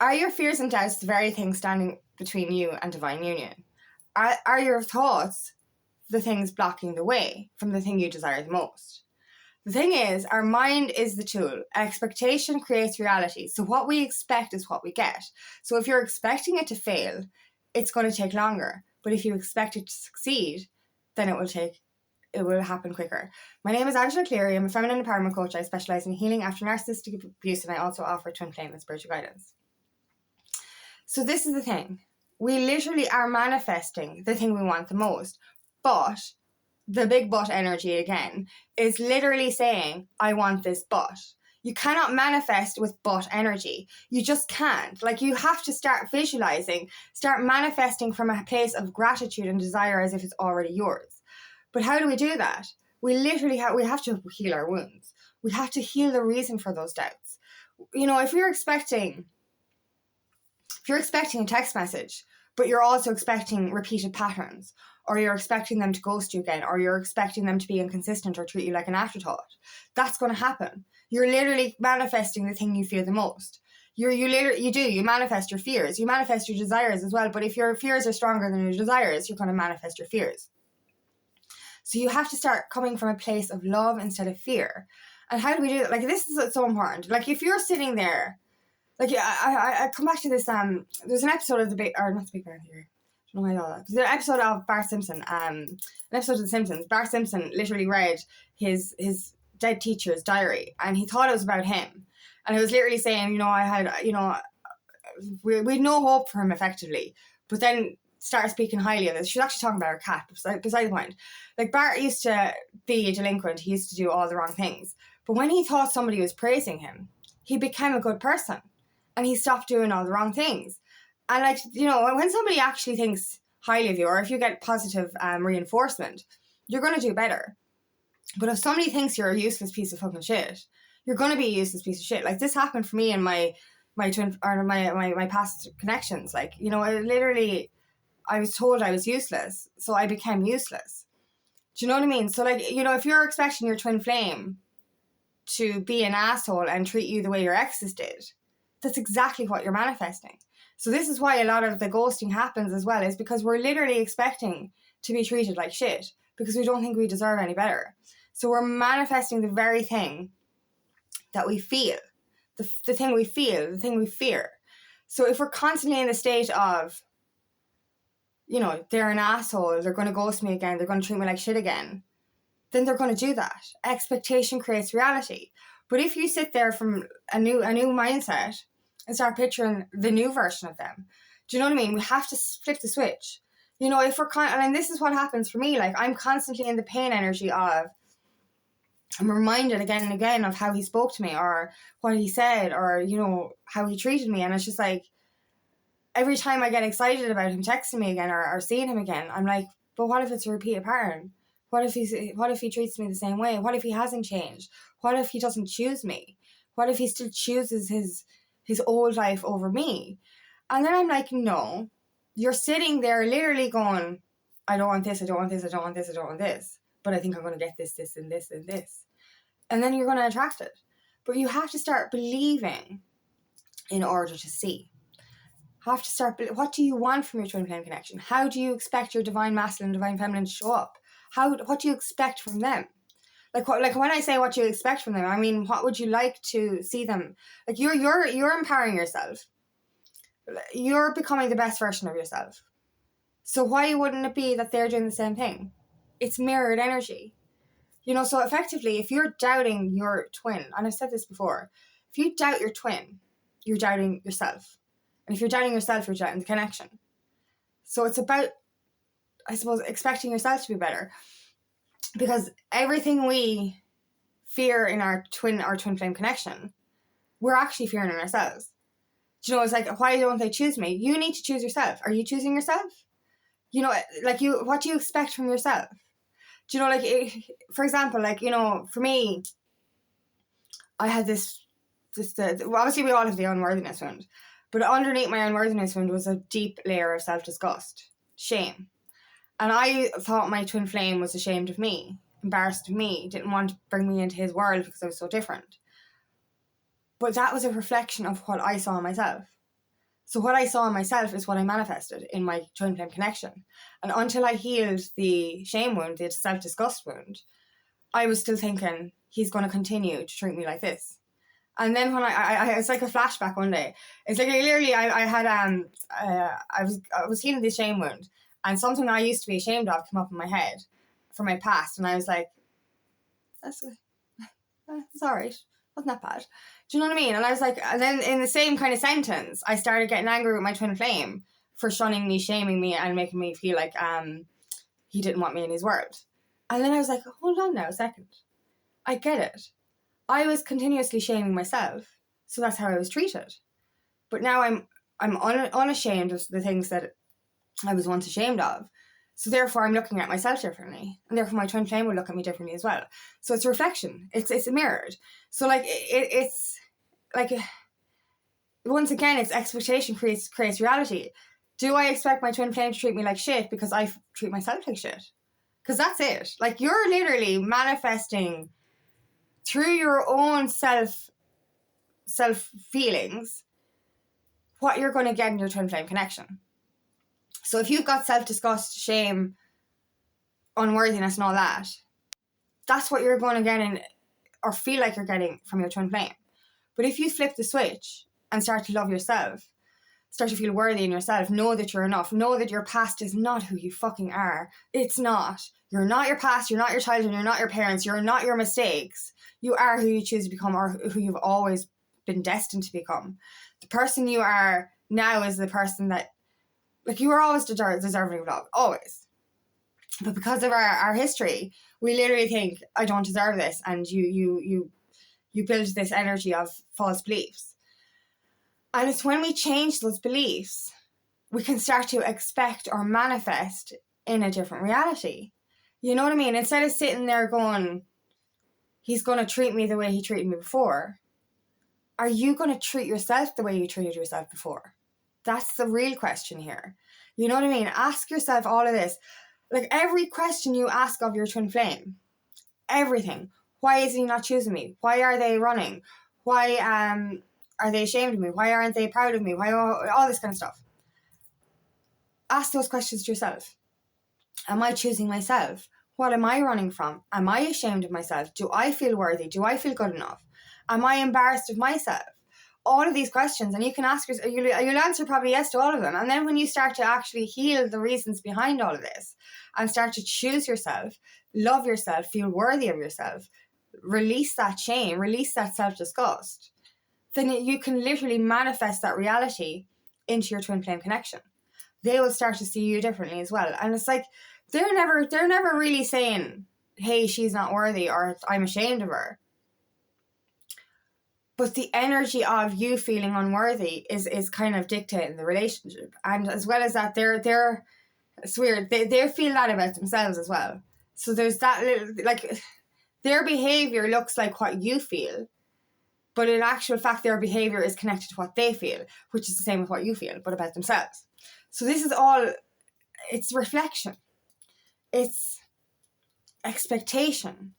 Are your fears and doubts the very thing standing between you and divine union? Are your thoughts the things blocking the way from the thing you desire the most? The thing is, our mind is the tool. Expectation creates reality. So what we expect is what we get. So if you're expecting it to fail, it's going to take longer. But if you expect it to succeed, then it will happen quicker. My name is Angela Cleary. I'm a feminine empowerment coach. I specialize in healing after narcissistic abuse, and I also offer twin flame and spiritual guidance. So this is the thing. We literally are manifesting the thing we want the most. But the big but energy again is literally saying, I want this but. You cannot manifest with but energy. You just can't. Like, you have to start visualizing, start manifesting from a place of gratitude and desire as if it's already yours. But how do we do that? We literally have to heal our wounds. We have to heal the reason for those doubts. You know, if you're expecting a text message, but you're also expecting repeated patterns, or you're expecting them to ghost you again, or you're expecting them to be inconsistent or treat you like an afterthought, that's going to happen. You're literally manifesting the thing you fear the most. You manifest your fears, you manifest your desires as well. But if your fears are stronger than your desires, you're going to manifest your fears. So you have to start coming from a place of love instead of fear. And how do we do that? Like, this is so important. Like, if you're sitting there, like, I come back to this, there's an episode of not the Big Bang Theory. I don't know why I know that. There's an episode of Bart Simpson, an episode of The Simpsons. Bart Simpson literally read his dead teacher's diary, and he thought it was about him. And it was literally saying, we had no hope for him effectively. But then started speaking highly of this. She was actually talking about her cat, beside the point. Like, Bart used to be a delinquent. He used to do all the wrong things. But when he thought somebody was praising him, he became a good person. And he stopped doing all the wrong things. And, like, when somebody actually thinks highly of you, or if you get positive reinforcement, you're going to do better. But if somebody thinks you're a useless piece of fucking shit, you're going to be a useless piece of shit. Like, this happened for me in my past connections. Like, I was told I was useless, so I became useless. Do you know what I mean? So, like, if you're expecting your twin flame to be an asshole and treat you the way your exes did, that's exactly what you're manifesting. So this is why a lot of the ghosting happens as well, is because we're literally expecting to be treated like shit because we don't think we deserve any better. So we're manifesting the very thing that we feel, the thing we feel, the thing we fear. So if we're constantly in the state of, they're an asshole, they're going to ghost me again, they're going to treat me like shit again, then they're going to do that. Expectation creates reality. But if you sit there from a new mindset and start picturing the new version of them, do you know what I mean? We have to flip the switch. If we're and this is what happens for me. Like, I'm constantly in the pain energy of, I'm reminded again and again of how he spoke to me, or what he said, or, how he treated me. And it's just like, every time I get excited about him texting me again or seeing him again, I'm like, but what if it's a repeated pattern? What if he treats me the same way? What if he hasn't changed? What if he doesn't choose me? What if he still chooses his old life over me? And then I'm like, no, you're sitting there literally going, I don't want this, I don't want this, I don't want this, I don't want this. But I think I'm going to get this, this, and this, and this. And then you're going to attract it. But you have to start believing in order to see. Have to start, what do you want from your twin flame connection? How do you expect your divine masculine, divine feminine to show up? What do you expect from them? Like when I say what you expect from them, I mean, what would you like to see them? Like, you're empowering yourself. You're becoming the best version of yourself. So why wouldn't it be that they're doing the same thing? It's mirrored energy. So effectively, if you're doubting your twin, and I've said this before, if you doubt your twin, you're doubting yourself. And if you're doubting yourself, you're doubting the connection. So it's about, I suppose, expecting yourself to be better. Because everything we fear in our twin flame connection, we're actually fearing in ourselves. It's like, why don't they choose me? You need to choose yourself. Are you choosing yourself? What do you expect from yourself? For example, for me, I had this obviously we all have the unworthiness wound, but underneath my unworthiness wound was a deep layer of self-disgust, shame. And I thought my twin flame was ashamed of me, embarrassed of me, didn't want to bring me into his world because I was so different. But that was a reflection of what I saw in myself. So what I saw in myself is what I manifested in my twin flame connection. And until I healed the shame wound, the self-disgust wound, I was still thinking, he's going to continue to treat me like this. And then when I it's like a flashback one day. It's like I was healing the shame wound, and something I used to be ashamed of came up in my head from my past, and I was like, it's all right. Wasn't that bad? Do you know what I mean? And I was like, and then in the same kind of sentence, I started getting angry with my twin flame for shunning me, shaming me, and making me feel like he didn't want me in his world. And then I was like, hold on now a second. I get it. I was continuously shaming myself, so that's how I was treated. But now I'm unashamed of the things that I was once ashamed of. So therefore, I'm looking at myself differently, and therefore my twin flame will look at me differently as well. So it's a reflection. It's mirrored. So like it's like, once again, it's expectation creates reality. Do I expect my twin flame to treat me like shit because I treat myself like shit? Because that's it. Like, you're literally manifesting through your own self feelings what you're going to get in your twin flame connection. So if you've got self-disgust, shame, unworthiness and all that, that's what you're going to get in, or feel like you're getting from your twin flame. But if you flip the switch and start to love yourself, start to feel worthy in yourself, know that you're enough, know that your past is not who you fucking are. It's not. You're not your past, you're not your childhood, you're not your parents, you're not your mistakes. You are who you choose to become, or who you've always been destined to become. The person you are now is the person that, like, you were always deserving of love, always. But because of our history, we literally think, I don't deserve this, and you build this energy of false beliefs. And it's when we change those beliefs, we can start to expect or manifest in a different reality. You know what I mean? Instead of sitting there going, he's going to treat me the way he treated me before, are you going to treat yourself the way you treated yourself before? That's the real question here. You know what I mean? Ask yourself all of this. Like, every question you ask of your twin flame, everything. Why is he not choosing me? Why are they running? Why are they ashamed of me? Why aren't they proud of me? Why all this kind of stuff? Ask those questions to yourself. Am I choosing myself? What am I running from? Am I ashamed of myself? Do I feel worthy? Do I feel good enough? Am I embarrassed of myself? All of these questions, and you can ask yourself, you'll answer probably yes to all of them. And then when you start to actually heal the reasons behind all of this and start to choose yourself, love yourself, feel worthy of yourself, release that shame, release that self-disgust, then you can literally manifest that reality into your twin flame connection. They will start to see you differently as well. And it's like, they're never really saying, hey, she's not worthy, or I'm ashamed of her. But the energy of you feeling unworthy is kind of dictating the relationship. And as well as that, they're it's weird, they feel that about themselves as well. So there's that little, like, their behavior looks like what you feel, but in actual fact, their behavior is connected to what they feel, which is the same with what you feel, but about themselves. So this is all, it's reflection. It's expectation.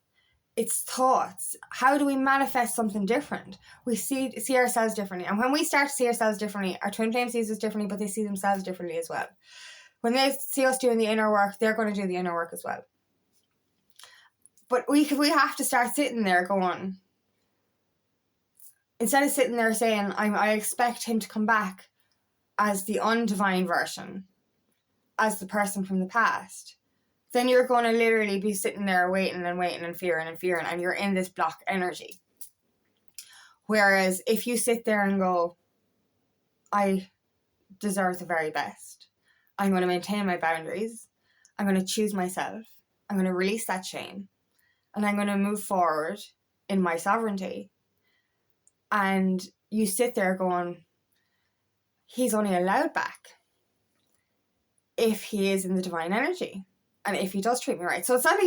It's thoughts. How do we manifest something different? We see ourselves differently. And when we start to see ourselves differently, our twin flame sees us differently, but they see themselves differently as well. When they see us doing the inner work, they're going to do the inner work as well. But we have to start sitting there going, instead of sitting there saying, I expect him to come back as the undivine version, as the person from the past, then you're going to literally be sitting there waiting and fearing, and you're in this block energy. Whereas if you sit there and go, I deserve the very best, I'm going to maintain my boundaries, I'm going to choose myself, I'm going to release that shame, and I'm going to move forward in my sovereignty. And you sit there going, he's only allowed back if he is in the divine energy. And if he does treat me right. So it's not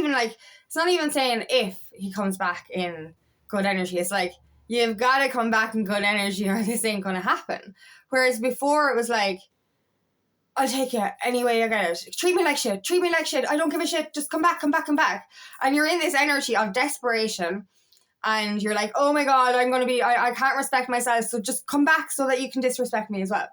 even saying if he comes back in good energy. It's like, you've got to come back in good energy or this ain't going to happen. Whereas before it was like, I'll take you any way I get it. Treat me like shit. I don't give a shit. Just come back. And you're in this energy of desperation. And you're like, oh my God, I can't respect myself. So just come back so that you can disrespect me as well.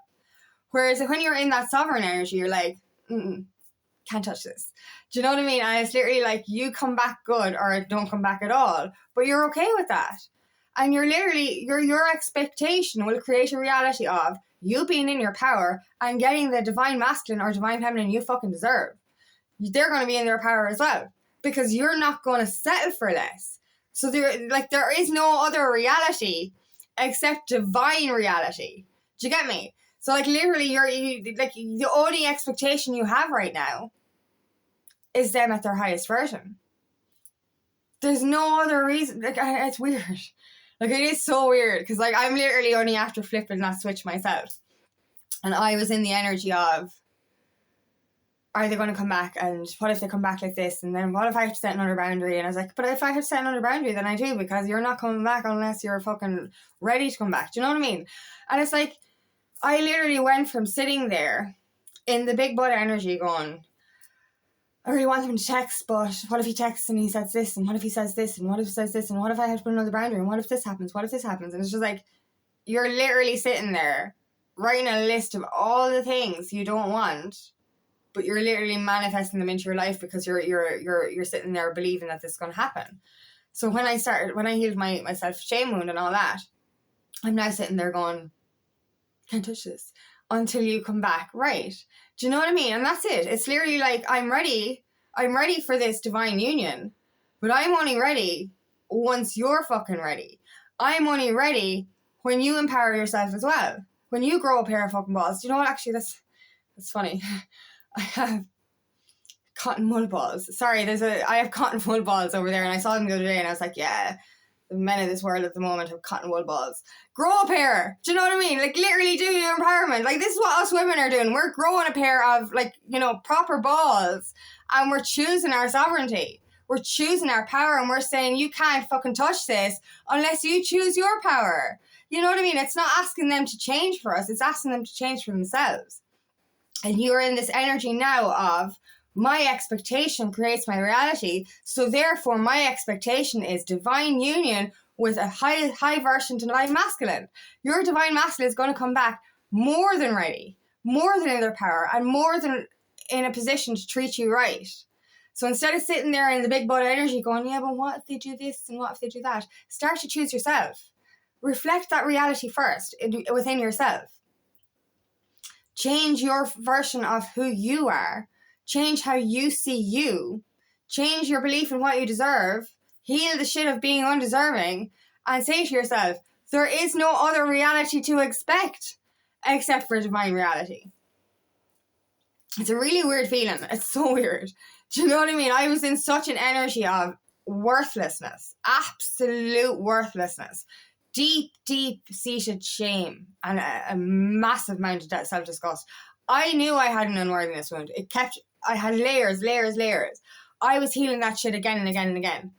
Whereas when you're in that sovereign energy, you're like, can't touch this. Do you know what I mean? And it's literally like, you come back good or don't come back at all, but you're okay with that. And you're literally, your expectation will create a reality of you being in your power and getting the divine masculine or divine feminine you fucking deserve. They're going to be in their power as well, because you're not going to settle for less. So there is no other reality except divine reality. Do you get me? So like literally the only expectation you have right now is them at their highest version. There's no other reason. Like, it's weird. Like, it is so weird, because like I'm literally only after flipping that switch myself, and I was in the energy of, are they going to come back, and what if they come back like this, and then what if I have to set another boundary? And I was like, but if I have to set another boundary, then I do, because you're not coming back unless you're fucking ready to come back. Do you know what I mean? And it's like, I literally went from sitting there in the big butt energy going, I really want him to text, but what if he texts and he says this, and what if he says this, and what if he says this, and what if I have to put another boundary, and what if this happens, what if this happens? And it's just like, you're literally sitting there writing a list of all the things you don't want, but you're literally manifesting them into your life because you're sitting there believing that this is going to happen. So when I healed my self-shame wound and all that, I'm now sitting there going, can't touch this until you come back, right? Do you know what I mean? And that's it. It's literally like, I'm ready for this divine union, but I'm only ready once you're fucking ready. I'm only ready when you empower yourself as well. When you grow a pair of fucking balls. Do you know what? Actually, that's funny. I have cotton wool balls. Sorry, I have cotton wool balls over there, and I saw them the other day, and I was like, yeah, the men of this world at the moment have cotton wool balls. Grow a pair. Do you know what I mean? Like, literally do your empowerment. Like, this is what us women are doing. We're growing a pair of, like, proper balls, and we're choosing our sovereignty. We're choosing our power, and we're saying, you can't fucking touch this unless you choose your power. You know what I mean? It's not asking them to change for us. It's asking them to change for themselves. And you're in this energy now of, my expectation creates my reality, so therefore my expectation is divine union with a high version to divine masculine. Your divine masculine is going to come back more than ready, more than in their power, and more than in a position to treat you right. So instead of sitting there in the big butt energy going, yeah, but what if they do this and what if they do that? Start to choose yourself. Reflect that reality first within yourself. Change your version of who you are. Change how you see you. Change your belief in what you deserve. Heal the shit of being undeserving. And say to yourself, there is no other reality to expect except for divine reality. It's a really weird feeling. It's so weird. Do you know what I mean? I was in such an energy of worthlessness. Absolute worthlessness. Deep, deep-seated shame. And a massive amount of self-disgust. I knew I had an unworthiness wound. I had layers. I was healing that shit again and again and again.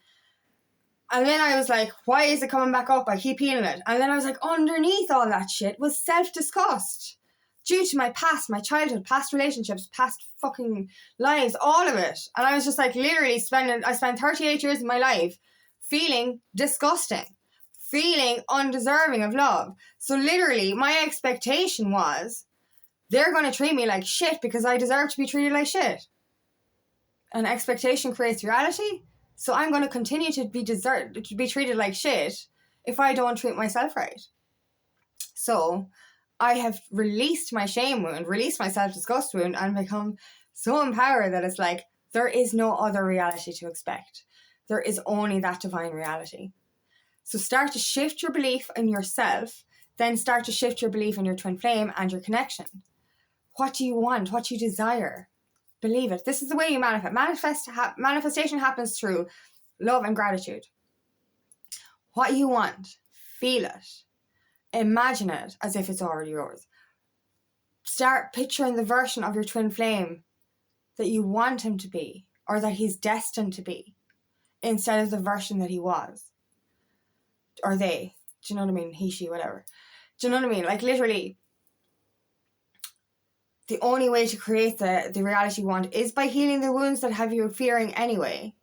And then I was like, why is it coming back up? I keep healing it. And then I was like, underneath all that shit was self-disgust. Due to my past, my childhood, past relationships, past fucking lives, all of it. And I was just like, literally I spent 38 years of my life feeling disgusting. Feeling undeserving of love. So literally, my expectation was, they're going to treat me like shit because I deserve to be treated like shit. And expectation creates reality. So I'm going to continue to be treated like shit if I don't treat myself right. So I have released my shame wound, released my self-disgust wound, and become so empowered that it's like, there is no other reality to expect. There is only that divine reality. So start to shift your belief in yourself, then start to shift your belief in your twin flame and your connection. What do you want? What do you desire? Believe it. This is the way you manifest. Manifestation happens through love and gratitude. What you want, feel it. Imagine it as if it's already yours. Start picturing the version of your twin flame that you want him to be, or that he's destined to be, instead of the version that he was. Or they. Do you know what I mean? He, she, whatever. Do you know what I mean? Like, literally, the only way to create the reality you want is by healing the wounds that have you fearing anyway.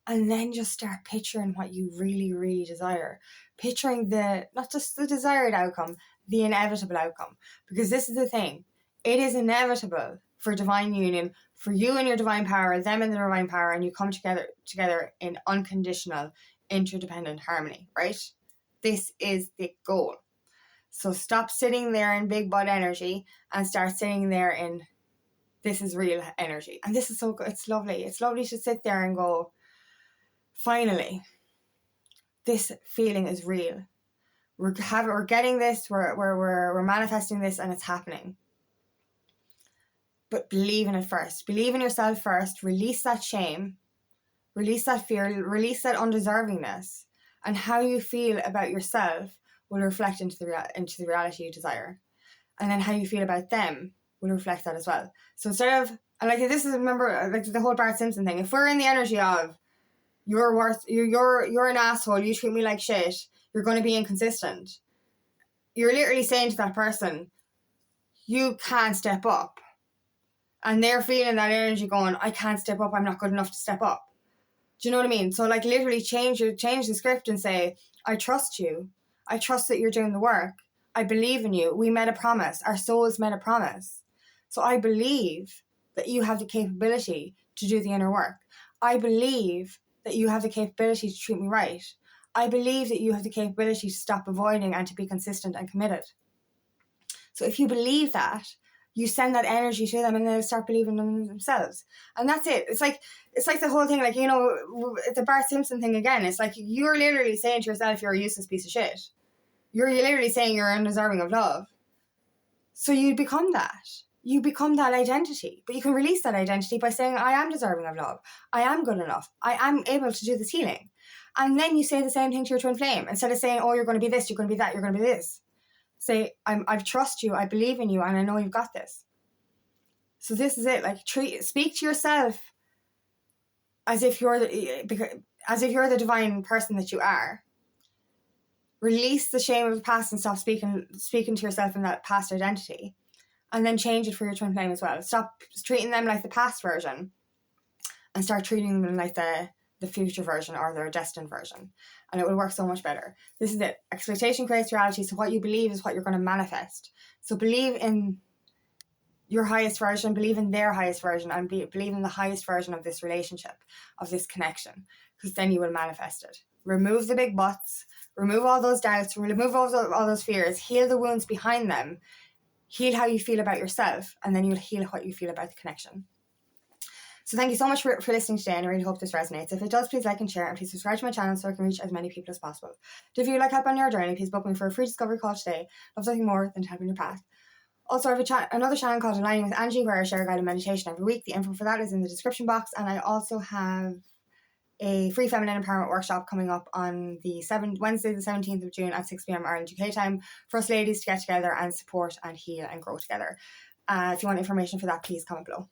And then just start picturing what you really, really desire. Picturing not just the desired outcome, the inevitable outcome. Because this is the thing. It is inevitable for divine union, for you and your divine power, them and the divine power, and you come together in unconditional, interdependent harmony, right? This is the goal. So stop sitting there in big butt energy and start sitting there in this is real energy. And this is so good. It's lovely. It's lovely to sit there and go, finally, this feeling is real. We're getting this, we're manifesting this, and it's happening. But believe in it first. Believe in yourself first. Release that shame. Release that fear. Release that undeservingness. And how you feel about yourself will reflect into the reality you desire. And then how you feel about them will reflect that as well. So instead of, and like this is, remember, like the whole Bart Simpson thing, if we're in the energy of you're an asshole, you treat me like shit, you're going to be inconsistent, you're literally saying to that person, you can't step up. And they're feeling that energy going, I can't step up, I'm not good enough to step up. Do you know what I mean? So like literally change the script and say, I trust you. I trust that you're doing the work. I believe in you. We made a promise. Our souls made a promise. So I believe that you have the capability to do the inner work. I believe that you have the capability to treat me right. I believe that you have the capability to stop avoiding and to be consistent and committed. So if you believe that, you send that energy to them and they'll start believing in themselves. And that's it. It's like the whole thing, like, you know, the Bart Simpson thing again. It's like you're literally saying to yourself you're a useless piece of shit. You're literally saying you're undeserving of love. So you become that. You become that identity. But you can release that identity by saying, I am deserving of love. I am good enough. I am able to do this healing. And then you say the same thing to your twin flame. Instead of saying, oh, you're going to be this, you're going to be that, you're going to be this. Say, I trust you, I believe in you, and I know you've got this. So this is it. Like, speak to yourself as if you're the divine person that you are. Release the shame of the past and stop speaking to yourself in that past identity, and then change it for your twin flame as well. Stop treating them like the past version, and start treating them like the future version or their destined version, and it will work so much better. This is it. Expectation creates reality. So what you believe is what you're going to manifest. So believe in your highest version, believe in their highest version, and believe in the highest version of this relationship, of this connection, because then you will manifest it. Remove the big buts, remove all those doubts, remove all those fears, heal the wounds behind them, heal how you feel about yourself, and then you'll heal what you feel about the connection. So thank you so much for listening today, and I really hope this resonates. If it does, please like and share, and please subscribe to my channel so I can reach as many people as possible. If you would like help on your journey, please book me for a free discovery call today. Love nothing more than to help in your path. Also, I have another channel called Aligning with Angie, where I share guided meditation every week. The info for that is in the description box, and I also have a free feminine empowerment workshop coming up on Wednesday the 17th of June at 6 p.m. Ireland UK time for us ladies to get together and support and heal and grow together. If you want information for that, please comment below.